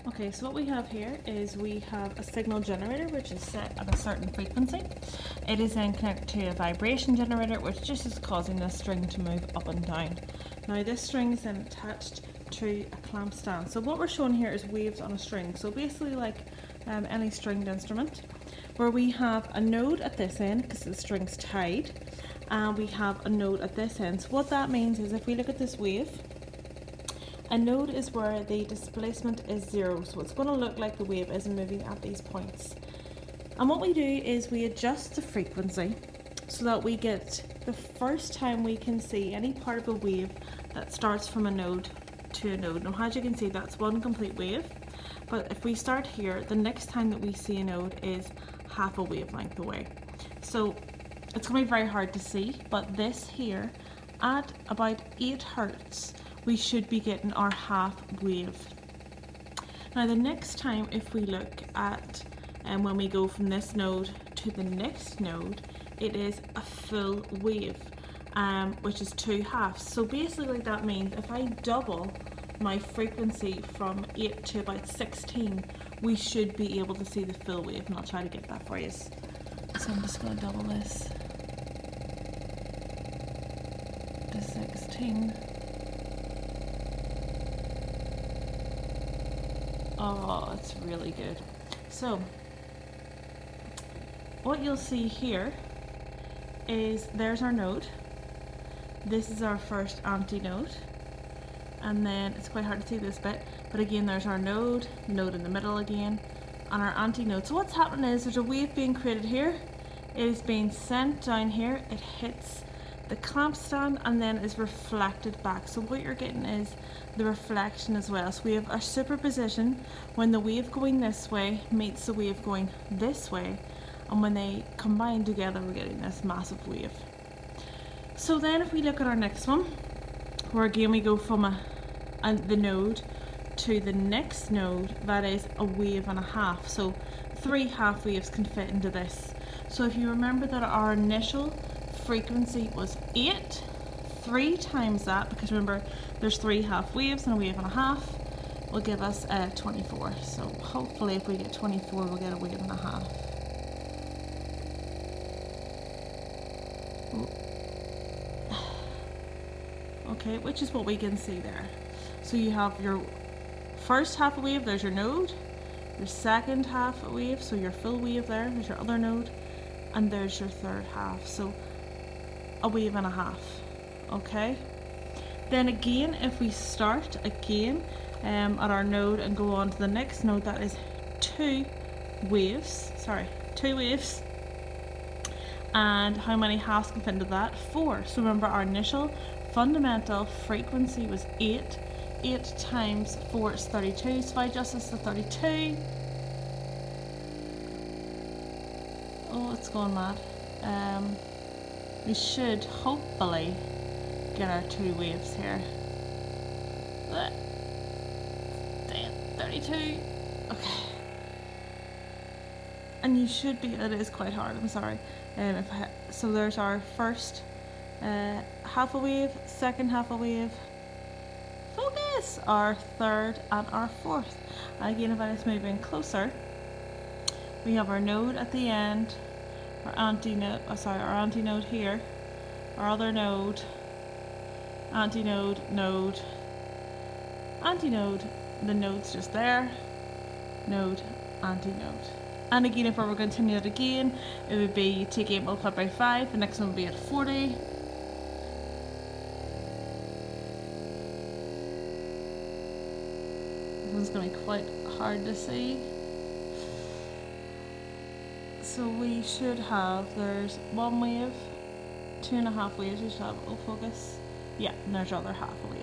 Okay, so what we have here is we have a signal generator which is set at a certain frequency. It is then connected to a vibration generator which just is causing the string to move up and down. Now this string is then attached to a clamp stand. So what we're showing here is waves on a string. So basically like any stringed instrument, where we have a node at this end because the string's tied, and we have a node at this end. So what that means is if we look at this wave, a node is where the displacement is 0, so it's going to look like the wave isn't moving at these points. And what we do is we adjust the frequency so that we get the first time we can see any part of a wave that starts from a node to a node. Now as you can see, that's one complete wave, but if we start here, the next time that we see a node is half a wavelength away. So it's going to be very hard to see, but this here, at about 8 Hertz, we should be getting our half wave. Now the next time, if we look at when we go from this node to the next node, it is a full wave, which is 2 halves. So basically that means if I double my frequency from 8 to about 16, we should be able to see the full wave, and I'll try to get that for you. So I'm just going to double this to 16. Oh, it's really good. So what you'll see here is there's our node. This is our first antinode, and then it's quite hard to see this bit, but again there's our node in the middle again, and our antinode. So what's happening is there's a wave being created here. It is being sent down here. It hits the clamp stand and then is reflected back. So what you're getting is the reflection as well. So we have our superposition when the wave going this way meets the wave going this way, and when they combine together we're getting this massive wave. So then if we look at our next one, where again we go from the node to the next node, that is a wave and a half. So 3 half waves can fit into this. So if you remember that our initial frequency was 8, 3 times that, because remember there's 3 half waves and a wave and a half, will give us 24. So hopefully if we get 24 we'll get a wave and a half. Okay, which is what we can see there. So you have your first half a wave, there's your node, your second half a wave, so your full wave there's your other node, and there's your third half. So a wave and a half. Okay, then again if we start again at our node and go on to the next node, that is 2 waves. And how many halves can fit into that? 4. So remember our initial fundamental frequency was 8. 8 times 4 is 32. So if I adjust this to 32, oh, it's going mad. We should hopefully get our 2 waves here. 32. Okay. And you should be, it is quite hard, I'm sorry. So there's our first half a wave, second half a wave, focus, our third and our fourth. And again, if I just move in closer, we have our node at the end, our antinode here, our other node, antinode, node, antinode, the node's just there, node, antinode. And again, if we were going to continue it again, it would be take 8 multiplied by 5, the next one would be at 40. This one's going to be quite hard to see. So we should have, there's 1 wave, 2.5 waves, we should have, oh focus, yeah, and there's our other half a wave.